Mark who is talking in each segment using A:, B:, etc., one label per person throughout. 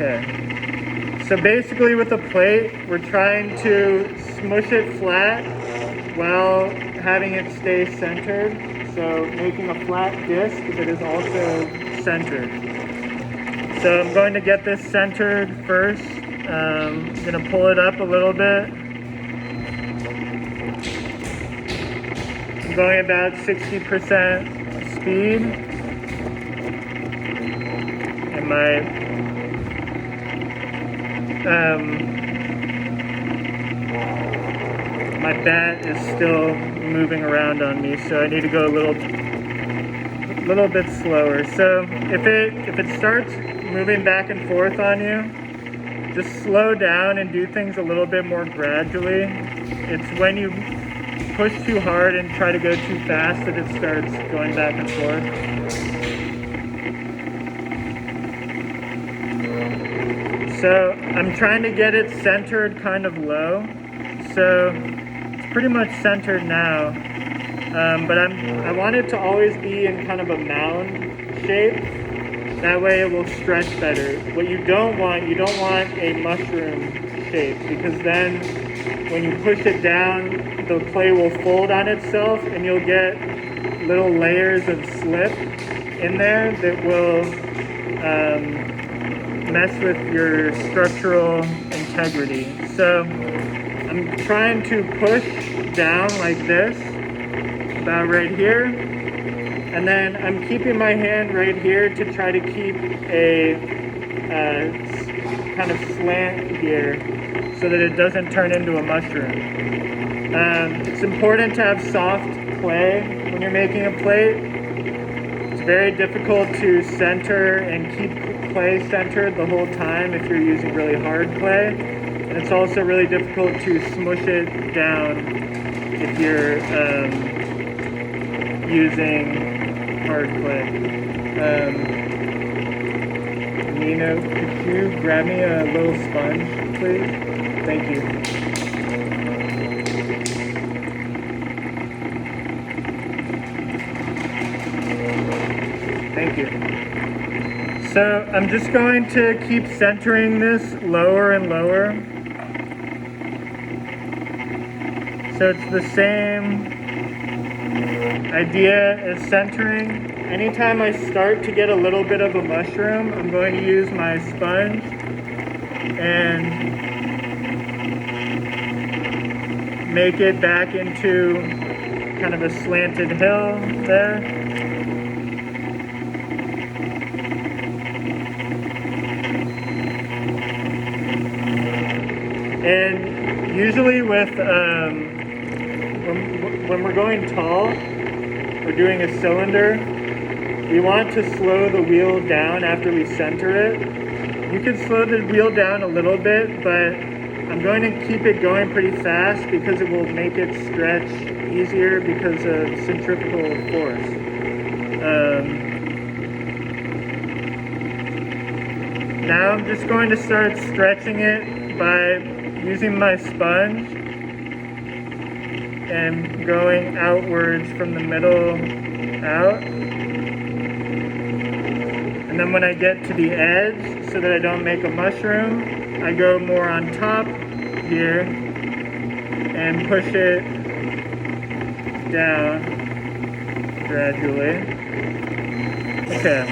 A: Okay. So basically with the plate, we're trying to smush it flat while having it stay centered. So making a flat disc that is also centered. So I'm going to get this centered first. I'm going to pull it up a little bit. I'm going about 60% speed. And my bat is still moving around on me, so I need to go a little bit slower. So if it starts moving back and forth on you, just slow down and do things a little bit more gradually. It's when you push too hard and try to go too fast that it starts going back and forth. So I'm trying to get it centered kind of low. So it's pretty much centered now. But I want it to always be in kind of a mound shape. That way it will stretch better. What you don't want a mushroom shape, because then when you push it down, the clay will fold on itself and you'll get little layers of slip in there that will mess with your structural integrity. So I'm trying to push down like this, about right here, and then I'm keeping my hand right here to try to keep a kind of slant here so that it doesn't turn into a mushroom. It's important to have soft clay when you're making a plate. It's very difficult to center and keep clay centered the whole time if you're using really hard clay. And it's also really difficult to smush it down if you're using hard clay. Nina, could you grab me a little sponge, please? Thank you. Thank you. So I'm just going to keep centering this lower and lower. So it's the same idea as centering. Anytime I start to get a little bit of a mushroom, I'm going to use my sponge and make it back into kind of a slanted hill there. And usually with when we're going tall, we're doing a cylinder, we want to slow the wheel down after we center it. You can slow the wheel down a little bit, but I'm going to keep it going pretty fast because it will make it stretch easier because of centrifugal force. Now I'm just going to start stretching it by using my sponge and going outwards from the middle out. And then when I get to the edge, so that I don't make a mushroom, I go more on top here and push it down gradually. Okay.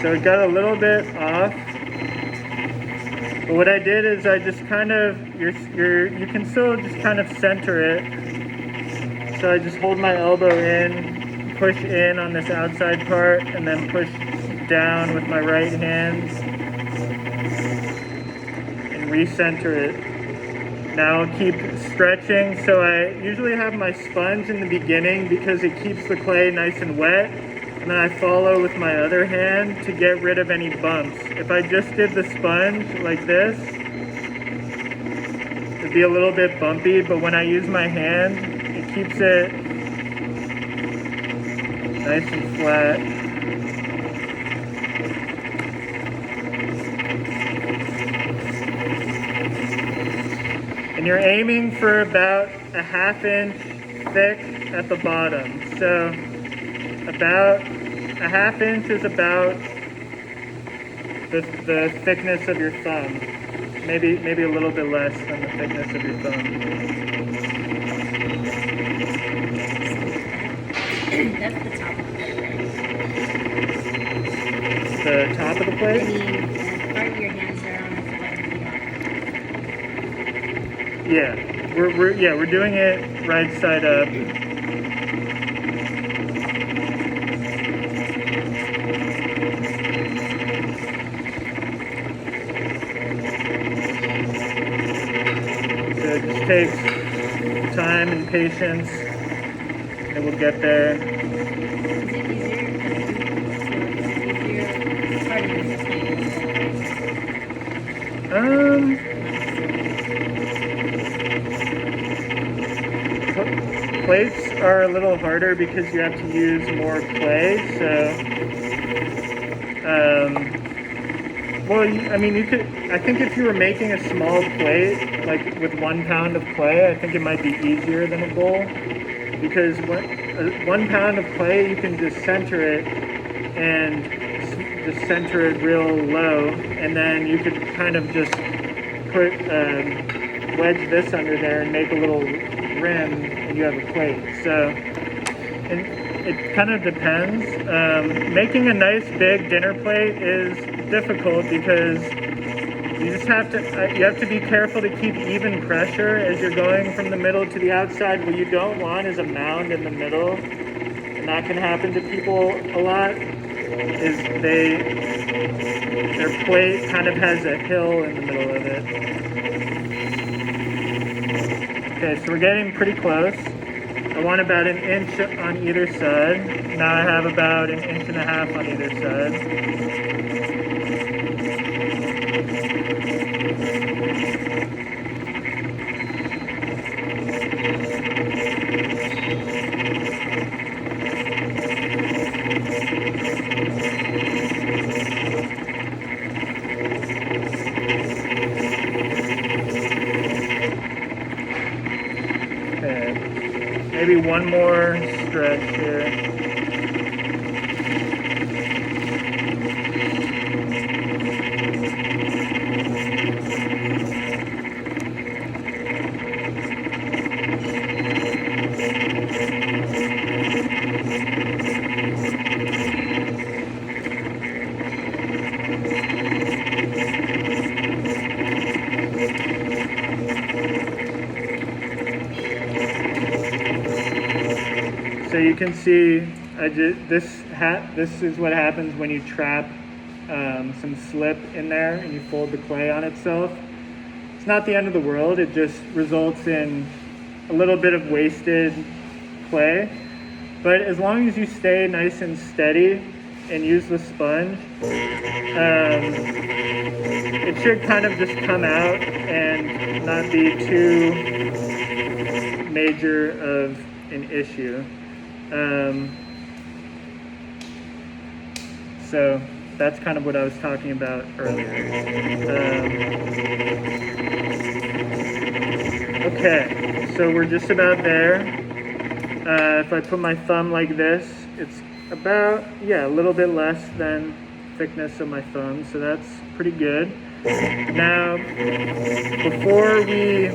A: So it got a little bit off. But what I did is I just kind of, you can still just kind of center it. So I just hold my elbow in, push in on this outside part, and then push down with my right hand and recenter it. Now I'll keep stretching. So I usually have my sponge in the beginning because it keeps the clay nice and wet. And then I follow with my other hand to get rid of any bumps. If I just did the sponge like this, it'd be a little bit bumpy, but when I use my hand, it keeps it nice and flat. And you're aiming for about a 1/2 inch thick at the bottom. So about a ½ inch is about the thickness of your thumb. Maybe a little bit less than the thickness of your thumb.
B: That's the top of the plate, right?
A: The top of the plate?
B: I mean, the part of your hands are on the
A: Yeah, we're doing it right side up. So it just takes time and patience, and we'll get there.
B: Is it easier starting with the
A: plates are a little harder because you have to use more clay, so well, I mean, you could, I think if you were making a small plate, like with 1 pound of clay, I think it might be easier than a bowl, because 1 pound of clay, you can just center it and just center it real low, and then you could kind of just put, wedge this under there and make a little rim, and you have a plate. So, and it kind of depends. Making a nice big dinner plate is difficult because you just have to be careful to keep even pressure as you're going from the middle to the outside. What you don't want is a mound in the middle, and that can happen to people a lot, is their plate kind of has a hill in the middle of it. Okay, so we're getting pretty close. I want about 1 inch on either side. Now I have about 1.5 inches on either side. Okay, maybe one more stretch here. So you can see, this is what happens when you trap some slip in there and you fold the clay on itself. It's not the end of the world, it just results in a little bit of wasted clay. But as long as you stay nice and steady and use the sponge, it should kind of just come out and not be too major of an issue. So that's kind of what I was talking about earlier. Okay, so we're just about there. If I put my thumb like this, it's about, a little bit less than thickness of my thumb, so that's pretty good. Now, before we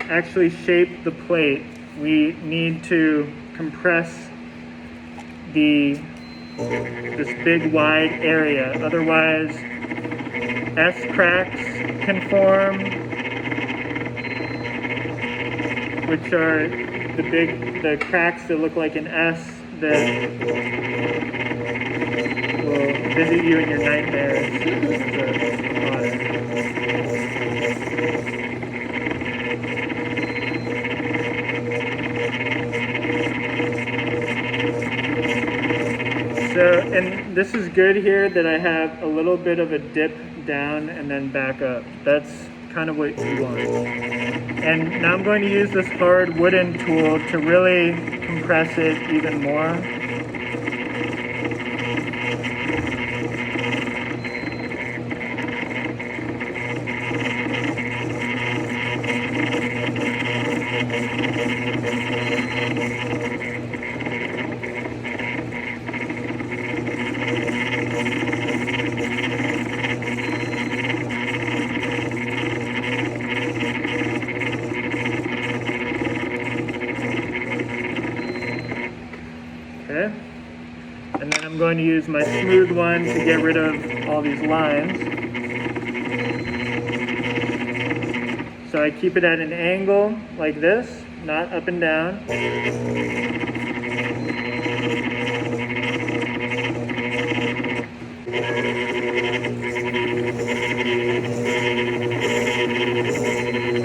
A: actually shape the plate, we need to compress this big wide area. Otherwise, S cracks can form, which are the cracks that look like an S that will visit you in your nightmares as a potter. So, and this is good here that I have a little bit of a dip down and then back up. That's kind of what you want. And now I'm going to use this hard wooden tool to really compress it even more. Okay. And then I'm going to use my smooth one to get rid of all these lines. So I keep it at an angle like this, not up and down.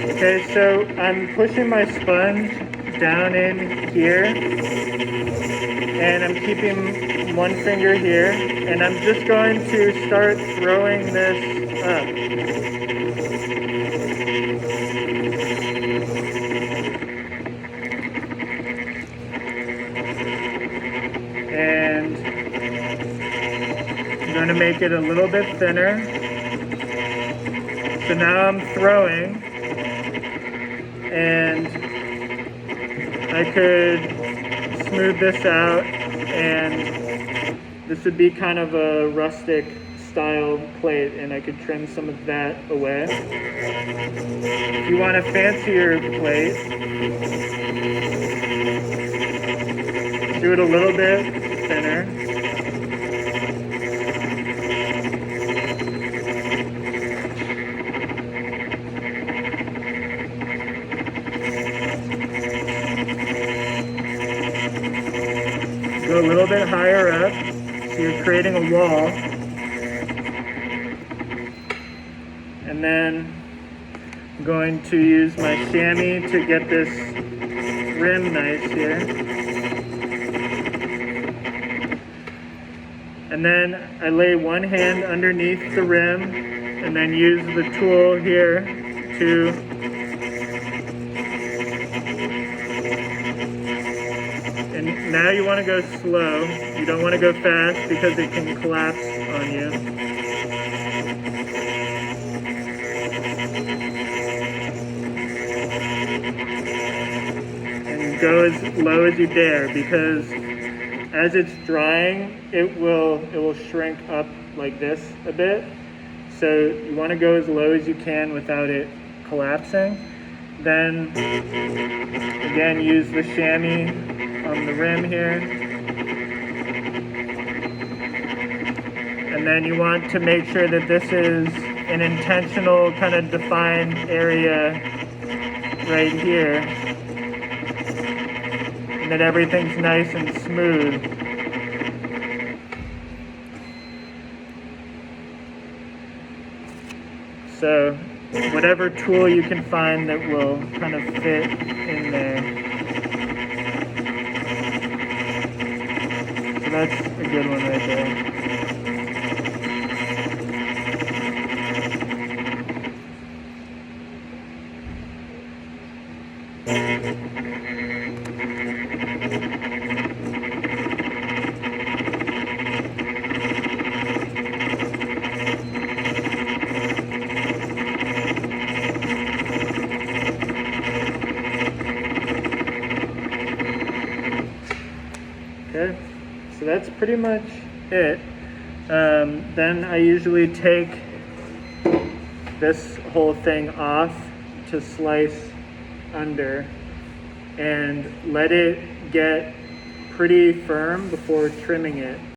A: Okay, so I'm pushing my sponge down in here, and I'm keeping one finger here, and I'm just going to start throwing this up. And I'm going to make it a little bit thinner. So now I'm throwing, and I could smooth this out, and this would be kind of a rustic style plate, and I could trim some of that away. If you want a fancier plate, do it a little bit thinner. Go a little bit higher up, so you're creating a wall. And then I'm going to use my chamois to get this rim nice here. And then I lay one hand underneath the rim and then use the tool here to and now you want to go slow. You don't want to go fast because it can collapse on you. And go as low as you dare, because as it's drying, it will shrink up like this a bit. So you want to go as low as you can without it collapsing. Then again, use the chamois on the rim here. And then you want to make sure that this is an intentional kind of defined area right here, and that everything's nice and smooth. So whatever tool you can find that will kind of fit in there. So that's a good one right there. Okay, so that's pretty much it. Then I usually take this whole thing off to slice under and let it get pretty firm before trimming it.